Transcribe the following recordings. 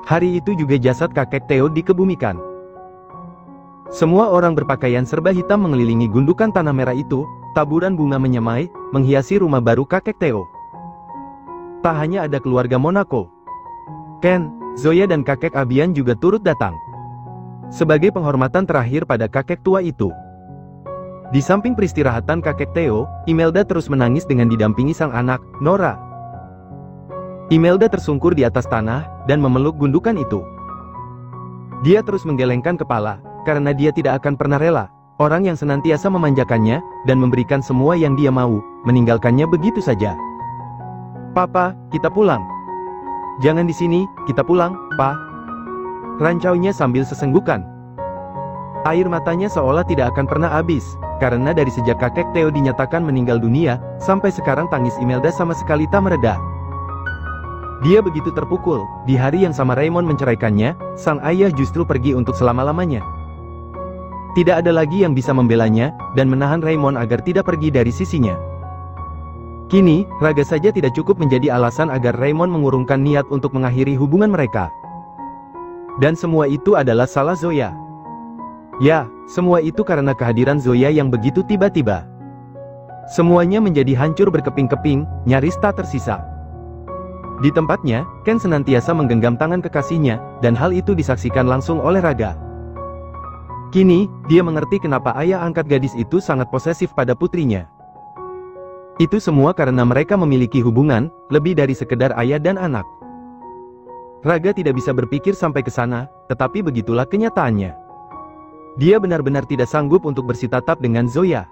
Hari itu juga jasad kakek Theo dikebumikan. Semua orang berpakaian serba hitam mengelilingi gundukan tanah merah itu, taburan bunga menyemai, menghiasi rumah baru kakek Theo. Tak hanya ada keluarga Monaco. Ken, Zoya dan kakek Abian juga turut datang. Sebagai penghormatan terakhir pada kakek tua itu. Di samping peristirahatan kakek Theo, Imelda terus menangis dengan didampingi sang anak, Nora. Imelda tersungkur di atas tanah, dan memeluk gundukan itu. Dia terus menggelengkan kepala, karena dia tidak akan pernah rela, orang yang senantiasa memanjakannya, dan memberikan semua yang dia mau, meninggalkannya begitu saja. Papa, kita pulang. Jangan di sini, kita pulang, Pa. Rancaunya sambil sesenggukan. Air matanya seolah tidak akan pernah habis, karena dari sejak kakek Theo dinyatakan meninggal dunia, sampai sekarang tangis Imelda sama sekali tak mereda. Dia begitu terpukul, di hari yang sama Raymond menceraikannya, sang ayah justru pergi untuk selama-lamanya. Tidak ada lagi yang bisa membelanya, dan menahan Raymond agar tidak pergi dari sisinya. Kini, raga saja tidak cukup menjadi alasan agar Raymond mengurungkan niat untuk mengakhiri hubungan mereka. Dan semua itu adalah salah Zoya. Ya, semua itu karena kehadiran Zoya yang begitu tiba-tiba. Semuanya menjadi hancur berkeping-keping, nyaris tak tersisa. Di tempatnya, Ken senantiasa menggenggam tangan kekasihnya, dan hal itu disaksikan langsung oleh Raga. Kini, dia mengerti kenapa ayah angkat gadis itu sangat posesif pada putrinya. Itu semua karena mereka memiliki hubungan, lebih dari sekedar ayah dan anak. Raga tidak bisa berpikir sampai ke sana, tetapi begitulah kenyataannya. Dia benar-benar tidak sanggup untuk bersitatap dengan Zoya.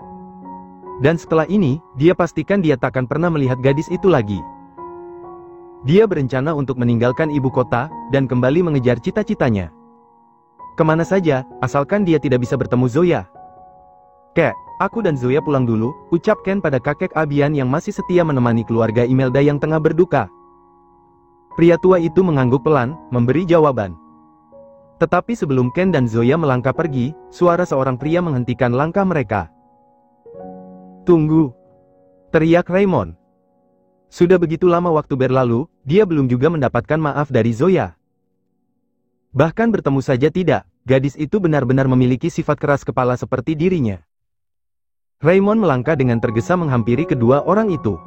Dan setelah ini, dia pastikan dia takkan pernah melihat gadis itu lagi. Dia berencana untuk meninggalkan ibu kota, dan kembali mengejar cita-citanya. Kemana saja, asalkan dia tidak bisa bertemu Zoya. Kek, aku dan Zoya pulang dulu, ucap Ken pada kakek Abian yang masih setia menemani keluarga Imelda yang tengah berduka. Pria tua itu mengangguk pelan, memberi jawaban. Tetapi sebelum Ken dan Zoya melangkah pergi, suara seorang pria menghentikan langkah mereka. Tunggu! Teriak Raymond. Sudah begitu lama waktu berlalu, dia belum juga mendapatkan maaf dari Zoya. Bahkan bertemu saja tidak, gadis itu benar-benar memiliki sifat keras kepala seperti dirinya. Raymond melangkah dengan tergesa menghampiri kedua orang itu.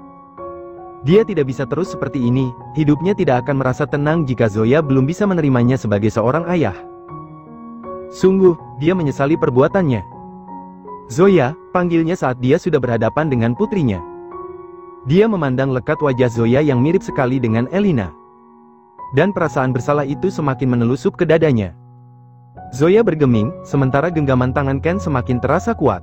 Dia tidak bisa terus seperti ini, hidupnya tidak akan merasa tenang jika Zoya belum bisa menerimanya sebagai seorang ayah. Sungguh, dia menyesali perbuatannya. Zoya, panggilnya saat dia sudah berhadapan dengan putrinya. Dia memandang lekat wajah Zoya yang mirip sekali dengan Elina. Dan perasaan bersalah itu semakin menelusup ke dadanya. Zoya bergeming, sementara genggaman tangan Ken semakin terasa kuat.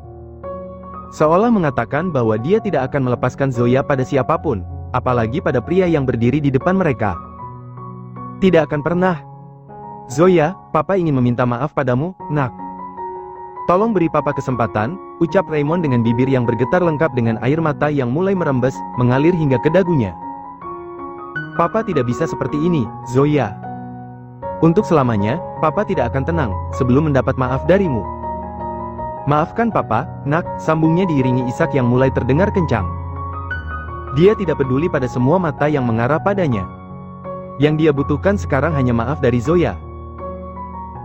Seolah mengatakan bahwa dia tidak akan melepaskan Zoya pada siapapun, apalagi pada pria yang berdiri di depan mereka. Tidak akan pernah. Zoya, Papa ingin meminta maaf padamu, nak. Tolong beri Papa kesempatan, ucap Raymond dengan bibir yang bergetar lengkap dengan air mata yang mulai merembes, mengalir hingga ke dagunya. Papa tidak bisa seperti ini, Zoya. Untuk selamanya, Papa tidak akan tenang, sebelum mendapat maaf darimu. Maafkan Papa, nak, sambungnya diiringi isak yang mulai terdengar kencang. Dia tidak peduli pada semua mata yang mengarah padanya. Yang dia butuhkan sekarang hanya maaf dari Zoya.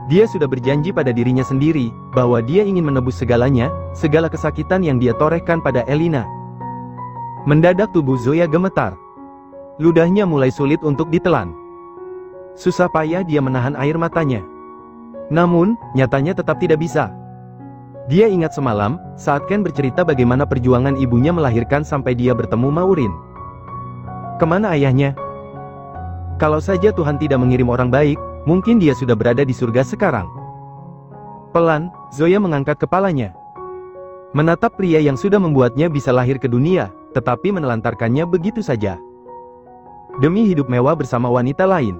Dia sudah berjanji pada dirinya sendiri, bahwa dia ingin menebus segalanya, segala kesakitan yang dia torehkan pada Elina. Mendadak tubuh Zoya gemetar. Ludahnya mulai sulit untuk ditelan. Susah payah dia menahan air matanya. Namun, nyatanya tetap tidak bisa. Dia ingat semalam, saat Ken bercerita bagaimana perjuangan ibunya melahirkan sampai dia bertemu Maureen. Kemana ayahnya? Kalau saja Tuhan tidak mengirim orang baik, mungkin dia sudah berada di surga sekarang. Pelan, Zoya mengangkat kepalanya. Menatap pria yang sudah membuatnya bisa lahir ke dunia, tetapi menelantarkannya begitu saja. Demi hidup mewah bersama wanita lain.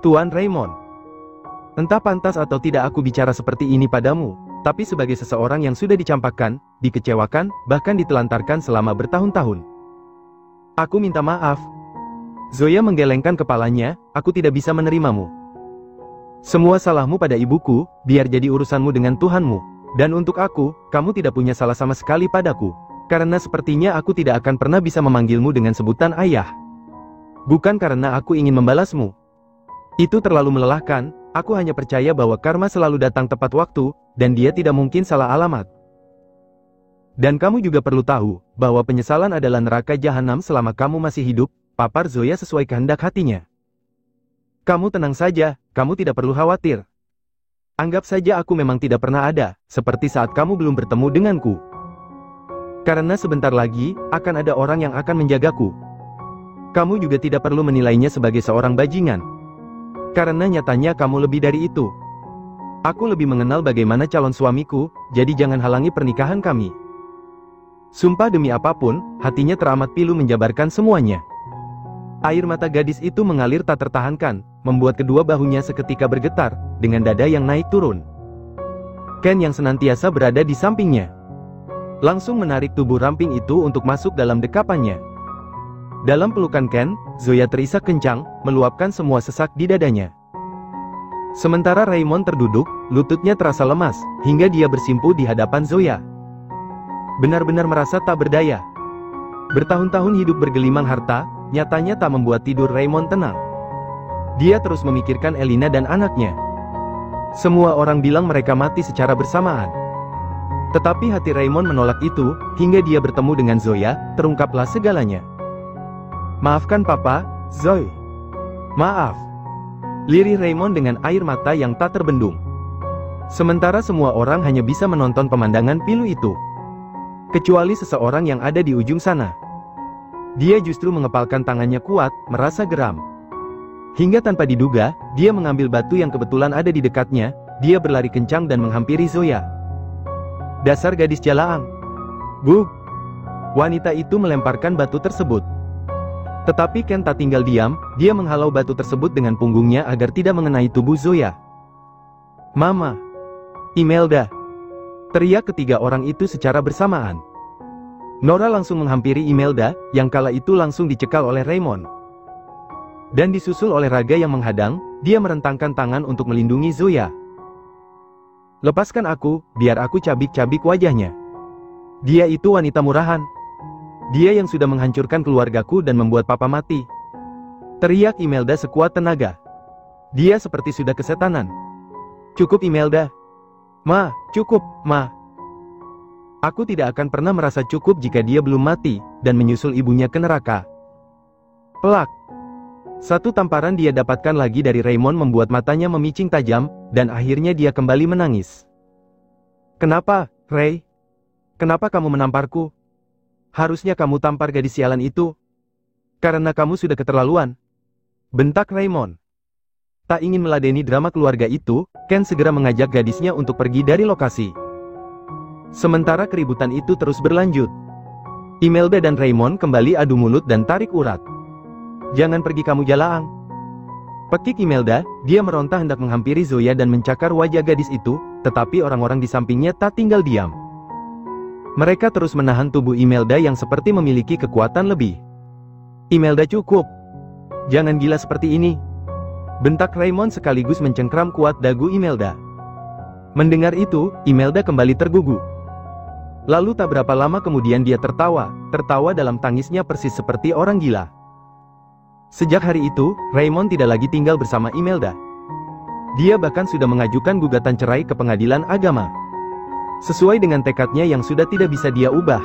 Tuan Raymond. Entah pantas atau tidak aku bicara seperti ini padamu, tapi sebagai seseorang yang sudah dicampakkan, dikecewakan, bahkan ditelantarkan selama bertahun-tahun. Aku minta maaf. Zoya menggelengkan kepalanya, aku tidak bisa menerimamu. Semua salahmu pada ibuku, biar jadi urusanmu dengan Tuhanmu. Dan untuk aku, kamu tidak punya salah sama sekali padaku. Karena sepertinya aku tidak akan pernah bisa memanggilmu dengan sebutan ayah. Bukan karena aku ingin membalasmu. Itu terlalu melelahkan, aku hanya percaya bahwa karma selalu datang tepat waktu, dan dia tidak mungkin salah alamat. Dan kamu juga perlu tahu, bahwa penyesalan adalah neraka jahanam selama kamu masih hidup, papar Zoya sesuai kehendak hatinya. Kamu tenang saja, kamu tidak perlu khawatir. Anggap saja aku memang tidak pernah ada, seperti saat kamu belum bertemu denganku. Karena sebentar lagi, akan ada orang yang akan menjagaku. Kamu juga tidak perlu menilainya sebagai seorang bajingan. Karena nyatanya kamu lebih dari itu. Aku lebih mengenal bagaimana calon suamiku, jadi jangan halangi pernikahan kami. Sumpah demi apapun, hatinya teramat pilu menjabarkan semuanya. Air mata gadis itu mengalir tak tertahankan, membuat kedua bahunya seketika bergetar, dengan dada yang naik turun. Ken yang senantiasa berada di sampingnya langsung menarik tubuh ramping itu untuk masuk dalam dekapannya. Dalam pelukan Ken, Zoya terisak kencang, meluapkan semua sesak di dadanya. Sementara Raymond terduduk, lututnya terasa lemas, hingga dia bersimpuh di hadapan Zoya. Benar-benar merasa tak berdaya. Bertahun-tahun hidup bergelimang harta, nyatanya tak membuat tidur Raymond tenang. Dia terus memikirkan Elina dan anaknya. Semua orang bilang mereka mati secara bersamaan. Tetapi hati Raymond menolak itu, hingga dia bertemu dengan Zoya, terungkaplah segalanya. Maafkan Papa, Zoe. Maaf. Lirih Raymond dengan air mata yang tak terbendung. Sementara semua orang hanya bisa menonton pemandangan pilu itu. Kecuali seseorang yang ada di ujung sana. Dia justru mengepalkan tangannya kuat, merasa geram. Hingga tanpa diduga, dia mengambil batu yang kebetulan ada di dekatnya, dia berlari kencang dan menghampiri Zoya. Dasar gadis jalaang. Bug! Wanita itu melemparkan batu tersebut. Tetapi Ken tak tinggal diam, dia menghalau batu tersebut dengan punggungnya agar tidak mengenai tubuh Zoya. Mama! Imelda! Teriak ketiga orang itu secara bersamaan. Nora langsung menghampiri Imelda, yang kala itu langsung dicekal oleh Raymond. Dan disusul oleh raga yang menghadang, dia merentangkan tangan untuk melindungi Zoya. Lepaskan aku, biar aku cabik-cabik wajahnya. Dia itu wanita murahan. Dia yang sudah menghancurkan keluargaku dan membuat papa mati. Teriak Imelda sekuat tenaga. Dia seperti sudah kesetanan. Cukup Imelda. Ma, cukup, Ma. Aku tidak akan pernah merasa cukup jika dia belum mati, dan menyusul ibunya ke neraka. Pelak. Satu tamparan dia dapatkan lagi dari Raymond membuat matanya memicing tajam, dan akhirnya dia kembali menangis. Kenapa, Ray? Kenapa kamu menamparku? Harusnya kamu tampar gadis sialan itu. Karena kamu sudah keterlaluan. Bentak Raymond. Tak ingin meladeni drama keluarga itu, Ken segera mengajak gadisnya untuk pergi dari lokasi. Sementara keributan itu terus berlanjut. Imelda dan Raymond kembali adu mulut dan tarik urat. Jangan pergi kamu jalaang. Pekik Imelda, dia meronta hendak menghampiri Zoya dan mencakar wajah gadis itu, tetapi orang-orang di sampingnya tak tinggal diam. Mereka terus menahan tubuh Imelda yang seperti memiliki kekuatan lebih. Imelda cukup. Jangan gila seperti ini. Bentak Raymond sekaligus mencengkram kuat dagu Imelda. Mendengar itu, Imelda kembali tergugu. Lalu tak berapa lama kemudian dia tertawa dalam tangisnya persis seperti orang gila. Sejak hari itu, Raymond tidak lagi tinggal bersama Imelda. Dia bahkan sudah mengajukan gugatan cerai ke pengadilan agama. Sesuai dengan tekadnya yang sudah tidak bisa dia ubah.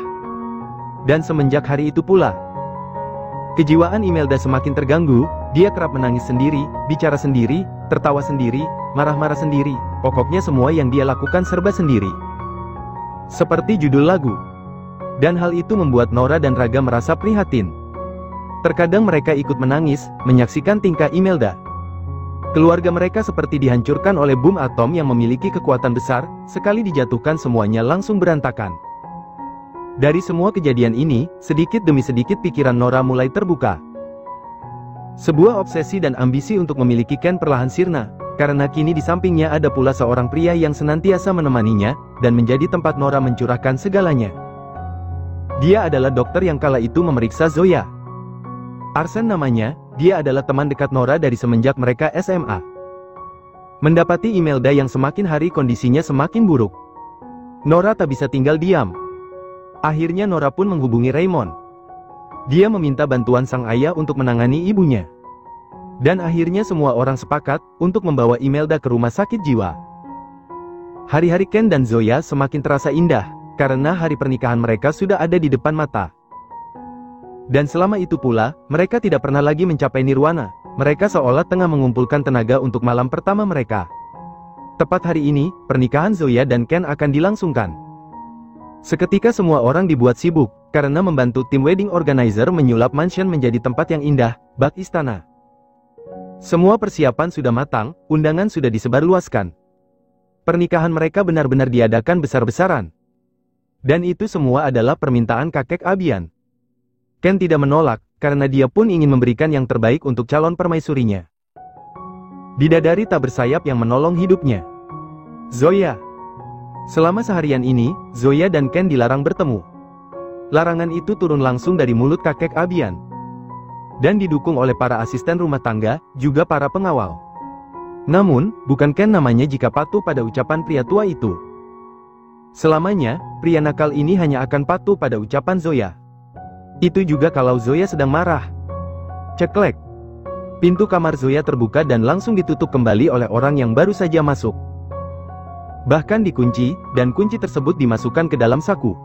Dan semenjak hari itu pula, kejiwaan Imelda semakin terganggu, dia kerap menangis sendiri, bicara sendiri, tertawa sendiri, marah-marah sendiri, pokoknya semua yang dia lakukan serba sendiri. Seperti judul lagu. Dan hal itu membuat Nora dan Raga merasa prihatin. Terkadang mereka ikut menangis, menyaksikan tingkah Imelda. Keluarga mereka seperti dihancurkan oleh bom atom yang memiliki kekuatan besar, sekali dijatuhkan semuanya langsung berantakan. Dari semua kejadian ini, sedikit demi sedikit pikiran Nora mulai terbuka. Sebuah obsesi dan ambisi untuk memiliki Ken perlahan sirna, karena kini di sampingnya ada pula seorang pria yang senantiasa menemaninya, dan menjadi tempat Nora mencurahkan segalanya. Dia adalah dokter yang kala itu memeriksa Zoya. Arsen namanya, dia adalah teman dekat Nora dari semenjak mereka SMA. Mendapati Imelda yang semakin hari kondisinya semakin buruk, Nora tak bisa tinggal diam. Akhirnya Nora pun menghubungi Raymond. Dia meminta bantuan sang ayah untuk menangani ibunya. Dan akhirnya semua orang sepakat untuk membawa Imelda ke rumah sakit jiwa. Hari-hari Ken dan Zoya semakin terasa indah, karena hari pernikahan mereka sudah ada di depan mata. Dan selama itu pula, mereka tidak pernah lagi mencapai nirwana. Mereka seolah tengah mengumpulkan tenaga untuk malam pertama mereka. Tepat hari ini, pernikahan Zoya dan Ken akan dilangsungkan. Seketika semua orang dibuat sibuk, karena membantu tim wedding organizer menyulap mansion menjadi tempat yang indah, bak istana. Semua persiapan sudah matang, undangan sudah disebarluaskan. Pernikahan mereka benar-benar diadakan besar-besaran. Dan itu semua adalah permintaan kakek Abian. Ken tidak menolak, karena dia pun ingin memberikan yang terbaik untuk calon permaisurinya. Bidadari tak bersayap yang menolong hidupnya. Zoya. Selama seharian ini, Zoya dan Ken dilarang bertemu. Larangan itu turun langsung dari mulut kakek Abian. Dan didukung oleh para asisten rumah tangga, juga para pengawal. Namun, bukan Ken namanya jika patuh pada ucapan pria tua itu. Selamanya, pria nakal ini hanya akan patuh pada ucapan Zoya. Itu juga kalau Zoya sedang marah. Ceklek. Pintu kamar Zoya terbuka dan langsung ditutup kembali oleh orang yang baru saja masuk. Bahkan dikunci, dan kunci tersebut dimasukkan ke dalam saku.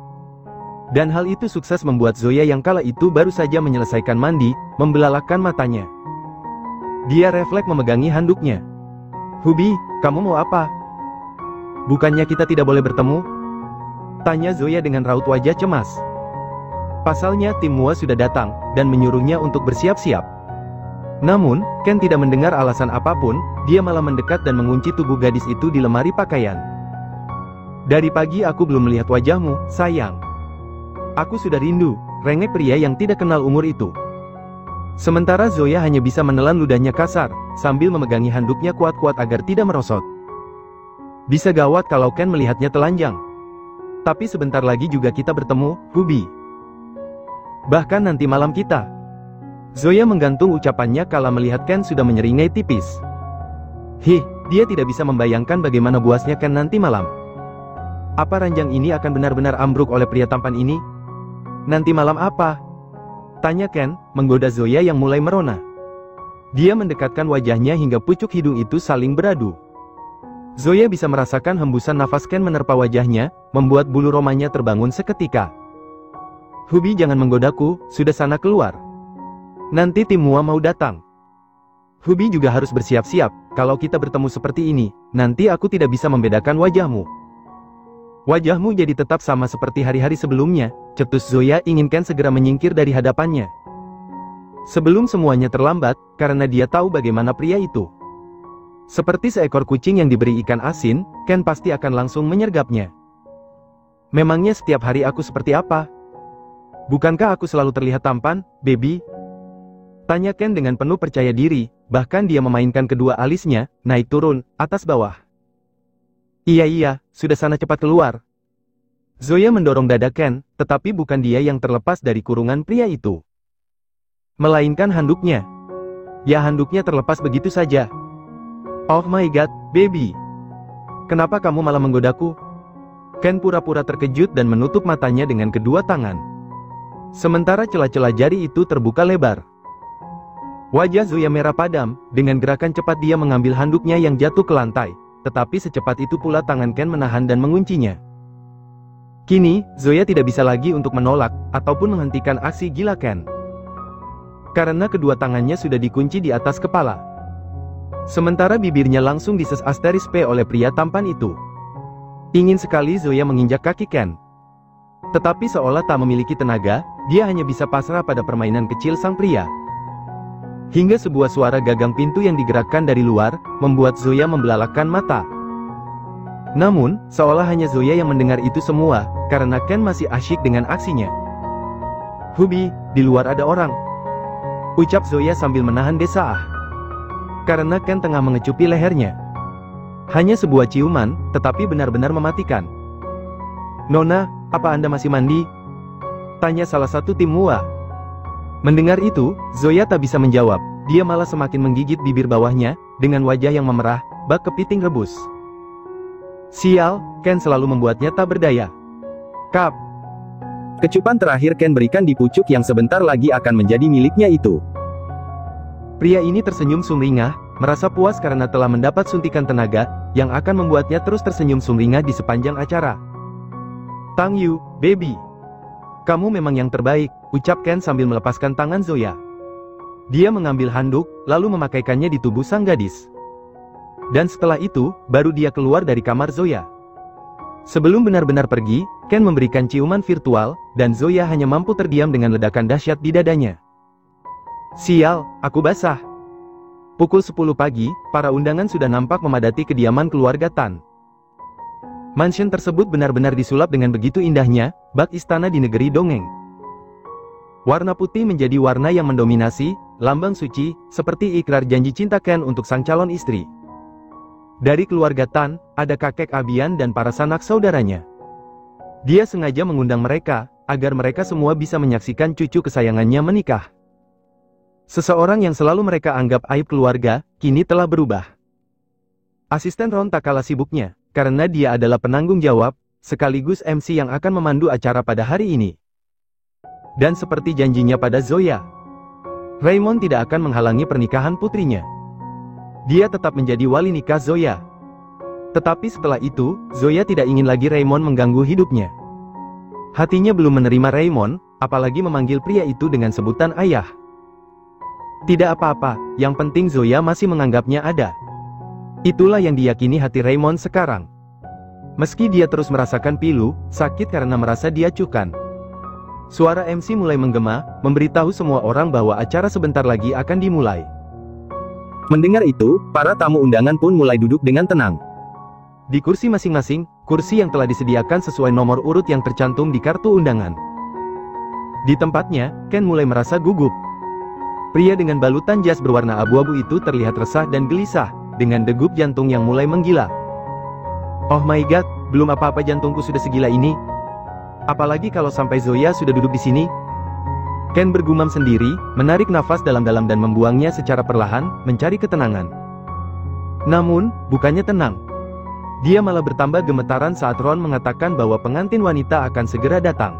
Dan hal itu sukses membuat Zoya yang kala itu baru saja menyelesaikan mandi, membelalakkan matanya. Dia refleks memegangi handuknya. "Hubi, kamu mau apa? Bukannya kita tidak boleh bertemu?" tanya Zoya dengan raut wajah cemas. Pasalnya tim Mua sudah datang, dan menyuruhnya untuk bersiap-siap. Namun, Ken tidak mendengar alasan apapun, dia malah mendekat dan mengunci tubuh gadis itu di lemari pakaian. "Dari pagi aku belum melihat wajahmu, sayang. Aku sudah rindu," rengek pria yang tidak kenal umur itu. Sementara Zoya hanya bisa menelan ludahnya kasar, sambil memegangi handuknya kuat-kuat agar tidak merosot. Bisa gawat kalau Ken melihatnya telanjang. "Tapi sebentar lagi juga kita bertemu, Hubi. Bahkan nanti malam kita." Zoya menggantung ucapannya kala melihat Ken sudah menyeringai tipis. Dia tidak bisa membayangkan bagaimana buasnya Ken nanti malam. Apa ranjang ini akan benar-benar ambruk oleh pria tampan ini? "Nanti malam apa?" tanya Ken, menggoda Zoya yang mulai merona. Dia mendekatkan wajahnya hingga pucuk hidung itu saling beradu. Zoya bisa merasakan hembusan nafas Ken menerpa wajahnya, membuat bulu romanya terbangun seketika. "Hubi, jangan menggodaku, sudah sana keluar. Nanti tim Mua mau datang. Hubi juga harus bersiap-siap, kalau kita bertemu seperti ini, nanti aku tidak bisa membedakan wajahmu. Wajahmu jadi tetap sama seperti hari-hari sebelumnya," cetus Zoya ingin Ken segera menyingkir dari hadapannya. Sebelum semuanya terlambat, karena dia tahu bagaimana pria itu. Seperti seekor kucing yang diberi ikan asin, Ken pasti akan langsung menyergapnya. "Memangnya setiap hari aku seperti apa? Bukankah aku selalu terlihat tampan, baby?" tanya Ken dengan penuh percaya diri, bahkan dia memainkan kedua alisnya, naik turun, atas bawah. Iya, sudah sana cepat keluar." Zoya mendorong dada Ken, tetapi bukan dia yang terlepas dari kurungan pria itu. Melainkan handuknya. Ya, handuknya terlepas begitu saja. "Oh my god, baby. Kenapa kamu malah menggodaku?" Ken pura-pura terkejut dan menutup matanya dengan kedua tangan. Sementara celah-celah jari itu terbuka lebar. Wajah Zoya merah padam, dengan gerakan cepat dia mengambil handuknya yang jatuh ke lantai, tetapi secepat itu pula tangan Ken menahan dan menguncinya. Kini, Zoya tidak bisa lagi untuk menolak, ataupun menghentikan aksi gila Ken. Karena kedua tangannya sudah dikunci di atas kepala. Sementara bibirnya langsung dises asteris P oleh pria tampan itu. Ingin sekali Zoya menginjak kaki Ken. Tetapi seolah tak memiliki tenaga, dia hanya bisa pasrah pada permainan kecil sang pria. Hingga sebuah suara gagang pintu yang digerakkan dari luar, membuat Zoya membelalakkan mata. Namun, seolah hanya Zoya yang mendengar itu semua, karena Ken masih asyik dengan aksinya. "Hubi, di luar ada orang," ucap Zoya sambil menahan desah. Karena Ken tengah mengecupi lehernya. Hanya sebuah ciuman, tetapi benar-benar mematikan. "Nona, apa Anda masih mandi?" tanya salah satu tim Mua. Mendengar itu, Zoya tak bisa menjawab, dia malah semakin menggigit bibir bawahnya, dengan wajah yang memerah, bak kepiting rebus. Sial, Ken selalu membuatnya tak berdaya. Kap. Kecupan terakhir Ken berikan di pucuk yang sebentar lagi akan menjadi miliknya itu. Pria ini tersenyum sumringah, merasa puas karena telah mendapat suntikan tenaga, yang akan membuatnya terus tersenyum sumringah di sepanjang acara. Tang Yu, baby. Kamu memang yang terbaik, ucap Ken sambil melepaskan tangan Zoya. Dia mengambil handuk, lalu memakaikannya di tubuh sang gadis. Dan setelah itu, baru dia keluar dari kamar Zoya. Sebelum benar-benar pergi, Ken memberikan ciuman virtual, dan Zoya hanya mampu terdiam dengan ledakan dahsyat di dadanya. Sial, aku basah. Pukul 10 pagi, para undangan sudah nampak memadati kediaman keluarga Tan. Mansion tersebut benar-benar disulap dengan begitu indahnya, bak istana di negeri dongeng. Warna putih menjadi warna yang mendominasi, lambang suci, seperti ikrar janji cinta Ken untuk sang calon istri. Dari keluarga Tan, ada kakek Abian dan para sanak saudaranya. Dia sengaja mengundang mereka, agar mereka semua bisa menyaksikan cucu kesayangannya menikah. Seseorang yang selalu mereka anggap aib keluarga, kini telah berubah. Asisten Ron tak kalah sibuknya, karena dia adalah penanggung jawab, sekaligus MC yang akan memandu acara pada hari ini. Dan seperti janjinya pada Zoya, Raymond tidak akan menghalangi pernikahan putrinya. Dia tetap menjadi wali nikah Zoya. Tetapi setelah itu, Zoya tidak ingin lagi Raymond mengganggu hidupnya. Hatinya belum menerima Raymond, apalagi memanggil pria itu dengan sebutan ayah. Tidak apa-apa, yang penting Zoya masih menganggapnya ada. Itulah yang diyakini hati Raymond sekarang. Meski dia terus merasakan pilu, sakit karena merasa diacuhkan. Suara MC mulai menggema, memberitahu semua orang bahwa acara sebentar lagi akan dimulai. Mendengar itu, para tamu undangan pun mulai duduk dengan tenang. Di kursi masing-masing, kursi yang telah disediakan sesuai nomor urut yang tercantum di kartu undangan. Di tempatnya, Ken mulai merasa gugup. Pria dengan balutan jas berwarna abu-abu itu terlihat resah dan gelisah, dengan degup jantung yang mulai menggila. Oh my god, belum apa-apa jantungku sudah segila ini. Apalagi kalau sampai Zoya sudah duduk di sini. Ken bergumam sendiri, menarik nafas dalam-dalam dan membuangnya secara perlahan, mencari ketenangan. Namun, bukannya tenang. Dia malah bertambah gemetaran saat Ron mengatakan bahwa pengantin wanita akan segera datang.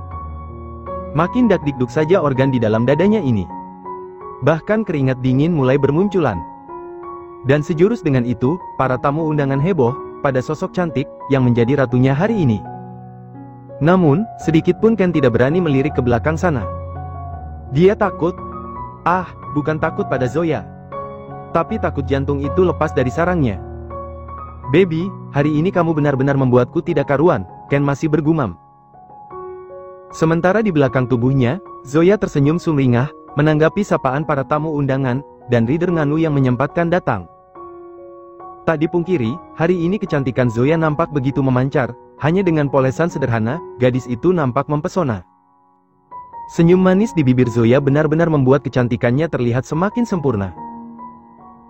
Makin dak-dikduk saja organ di dalam dadanya ini. Bahkan keringat dingin mulai bermunculan. Dan sejurus dengan itu, para tamu undangan heboh pada sosok cantik yang menjadi ratunya hari ini. Namun, sedikit pun Ken tidak berani melirik ke belakang sana. Dia takut. Bukan takut pada Zoya. Tapi takut jantung itu lepas dari sarangnya. Baby, hari ini kamu benar-benar membuatku tidak karuan, Ken masih bergumam. Sementara di belakang tubuhnya, Zoya tersenyum sumringah, menanggapi sapaan para tamu undangan, dan Reader Nganu yang menyempatkan datang. Tak dipungkiri, hari ini kecantikan Zoya nampak begitu memancar, hanya dengan polesan sederhana, gadis itu nampak mempesona. Senyum manis di bibir Zoya benar-benar membuat kecantikannya terlihat semakin sempurna.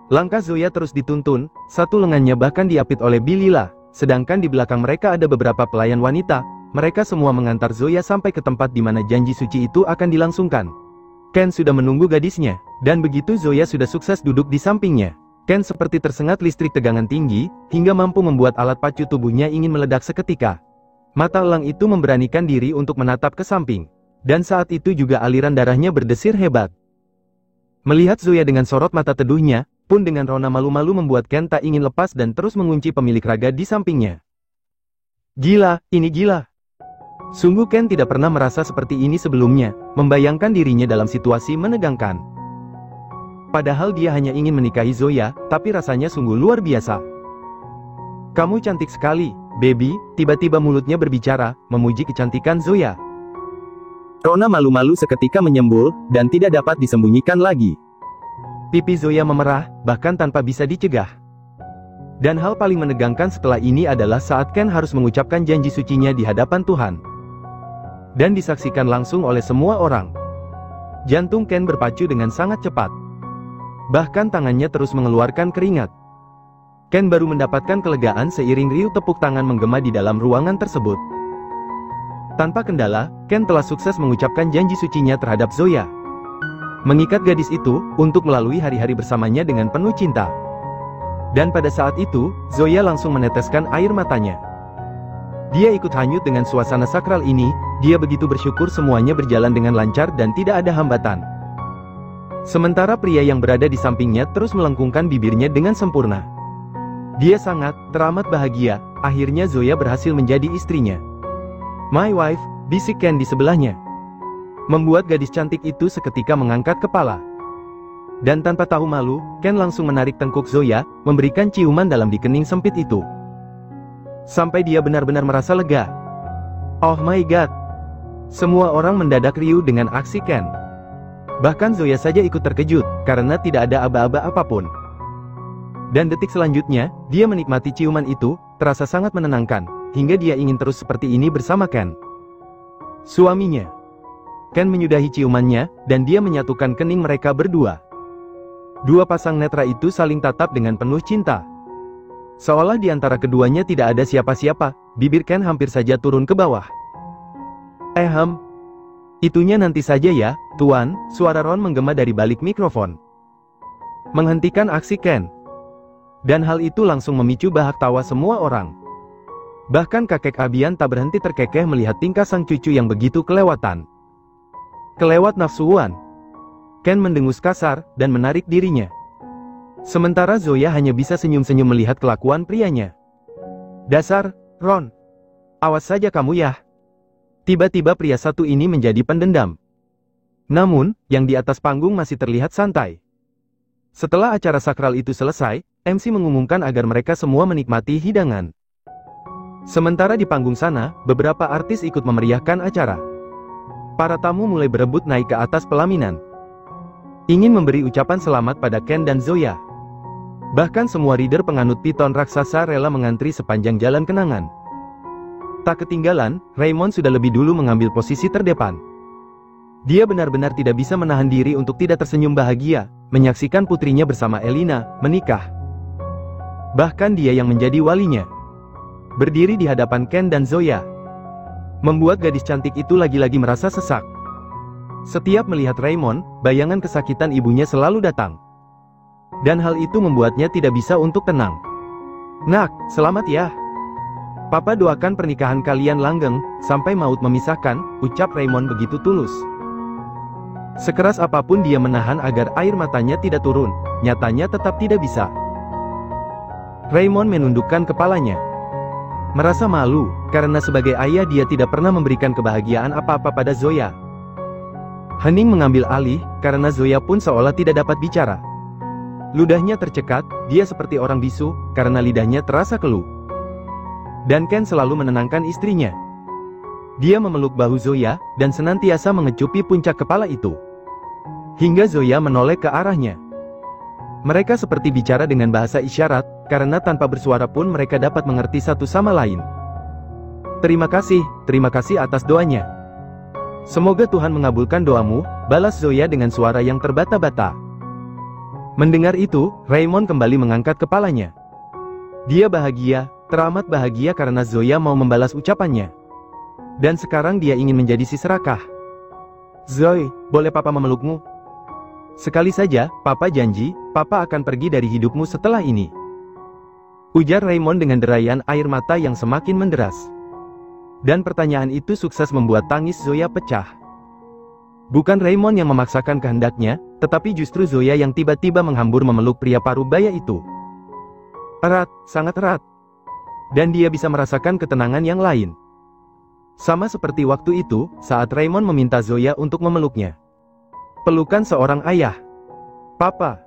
Langkah Zoya terus dituntun, satu lengannya bahkan diapit oleh Bilila, sedangkan di belakang mereka ada beberapa pelayan wanita, mereka semua mengantar Zoya sampai ke tempat di mana janji suci itu akan dilangsungkan. Ken sudah menunggu gadisnya, dan begitu Zoya sudah sukses duduk di sampingnya, Ken seperti tersengat listrik tegangan tinggi, hingga mampu membuat alat pacu tubuhnya ingin meledak seketika. Mata elang itu memberanikan diri untuk menatap ke samping, dan saat itu juga aliran darahnya berdesir hebat. Melihat Zoya dengan sorot mata teduhnya, pun dengan rona malu-malu membuat Ken tak ingin lepas dan terus mengunci pemilik raga di sampingnya. Gila, ini gila. Sungguh Ken tidak pernah merasa seperti ini sebelumnya, membayangkan dirinya dalam situasi menegangkan. Padahal dia hanya ingin menikahi Zoya, tapi rasanya sungguh luar biasa. Kamu cantik sekali, baby, tiba-tiba mulutnya berbicara, memuji kecantikan Zoya. Rona malu-malu seketika menyembul, dan tidak dapat disembunyikan lagi. Pipi Zoya memerah, bahkan tanpa bisa dicegah. Dan hal paling menegangkan setelah ini adalah saat Ken harus mengucapkan janji sucinya di hadapan Tuhan. Dan disaksikan langsung oleh semua orang. Jantung Ken berpacu dengan sangat cepat. Bahkan tangannya terus mengeluarkan keringat. Ken baru mendapatkan kelegaan seiring riuh tepuk tangan menggema di dalam ruangan tersebut. Tanpa kendala, Ken telah sukses mengucapkan janji sucinya terhadap Zoya. Mengikat gadis itu, untuk melalui hari-hari bersamanya dengan penuh cinta. Dan pada saat itu, Zoya langsung meneteskan air matanya. Dia ikut hanyut dengan suasana sakral ini, dia begitu bersyukur semuanya berjalan dengan lancar dan tidak ada hambatan. Sementara pria yang berada di sampingnya terus melengkungkan bibirnya dengan sempurna. Dia sangat, teramat bahagia, akhirnya Zoya berhasil menjadi istrinya. "My wife," bisik Ken di sebelahnya. Membuat gadis cantik itu seketika mengangkat kepala. Dan tanpa tahu malu, Ken langsung menarik tengkuk Zoya, memberikan ciuman dalam di kening sempit itu. Sampai dia benar-benar merasa lega. Oh my god. Semua orang mendadak riuh dengan aksi Ken. Bahkan Zoya saja ikut terkejut, karena tidak ada aba-aba apapun. Dan detik selanjutnya, dia menikmati ciuman itu, terasa sangat menenangkan, hingga dia ingin terus seperti ini bersama Ken. Suaminya. Ken menyudahi ciumannya, dan dia menyatukan kening mereka berdua. Dua pasang netra itu saling tatap dengan penuh cinta. Seolah di antara keduanya tidak ada siapa-siapa, bibir Ken hampir saja turun ke bawah. Itunya nanti saja ya, Tuan, suara Ron menggema dari balik mikrofon. Menghentikan aksi Ken. Dan hal itu langsung memicu bahak tawa semua orang. Bahkan kakek Abian tak berhenti terkekeh melihat tingkah sang cucu yang begitu kelewatan. Kelewat nafsuan. Ken mendengus kasar, dan menarik dirinya. Sementara Zoya hanya bisa senyum-senyum melihat kelakuan prianya. Dasar, Ron. Awas saja kamu ya. Tiba-tiba pria satu ini menjadi pendendam. Namun, yang di atas panggung masih terlihat santai. Setelah acara sakral itu selesai, MC mengumumkan agar mereka semua menikmati hidangan. Sementara di panggung sana, beberapa artis ikut memeriahkan acara. Para tamu mulai berebut naik ke atas pelaminan. Ingin memberi ucapan selamat pada Ken dan Zoya. Bahkan semua reader penganut piton raksasa rela mengantri sepanjang jalan kenangan. Tak ketinggalan, Raymond sudah lebih dulu mengambil posisi terdepan. Dia benar-benar tidak bisa menahan diri untuk tidak tersenyum bahagia, menyaksikan putrinya bersama Elina, menikah. Bahkan dia yang menjadi walinya. Berdiri di hadapan Ken dan Zoya. Membuat gadis cantik itu lagi-lagi merasa sesak. Setiap melihat Raymond, bayangan kesakitan ibunya selalu datang. Dan hal itu membuatnya tidak bisa untuk tenang. "Nak, selamat ya. Papa doakan pernikahan kalian langgeng, sampai maut memisahkan," ucap Raymond begitu tulus. Sekeras apapun dia menahan agar air matanya tidak turun, nyatanya tetap tidak bisa. Raymond menundukkan kepalanya. Merasa malu, karena sebagai ayah dia tidak pernah memberikan kebahagiaan apa-apa pada Zoya. Hening mengambil alih, karena Zoya pun seolah tidak dapat bicara. Ludahnya tercekat, dia seperti orang bisu, karena lidahnya terasa keluh. Dan Ken selalu menenangkan istrinya. Dia memeluk bahu Zoya, dan senantiasa mengecupi puncak kepala itu. Hingga Zoya menoleh ke arahnya. Mereka seperti bicara dengan bahasa isyarat, karena tanpa bersuara pun mereka dapat mengerti satu sama lain. terima kasih atas doanya. Semoga Tuhan mengabulkan doamu, balas Zoya dengan suara yang terbata-bata. Mendengar itu, Raymond kembali mengangkat kepalanya. Dia bahagia, teramat bahagia karena Zoya mau membalas ucapannya. Dan sekarang dia ingin menjadi si serakah. "Zoe, boleh papa memelukmu?" "Sekali saja, papa janji, papa akan pergi dari hidupmu setelah ini," ujar Raymond dengan deraian air mata yang semakin menderas. Dan pertanyaan itu sukses membuat tangis Zoya pecah. Bukan Raymond yang memaksakan kehendaknya, tetapi justru Zoya yang tiba-tiba menghambur memeluk pria parubaya itu. Erat, sangat erat. Dan dia bisa merasakan ketenangan yang lain. Sama seperti waktu itu, saat Raymond meminta Zoya untuk memeluknya. Pelukan seorang ayah. "Papa."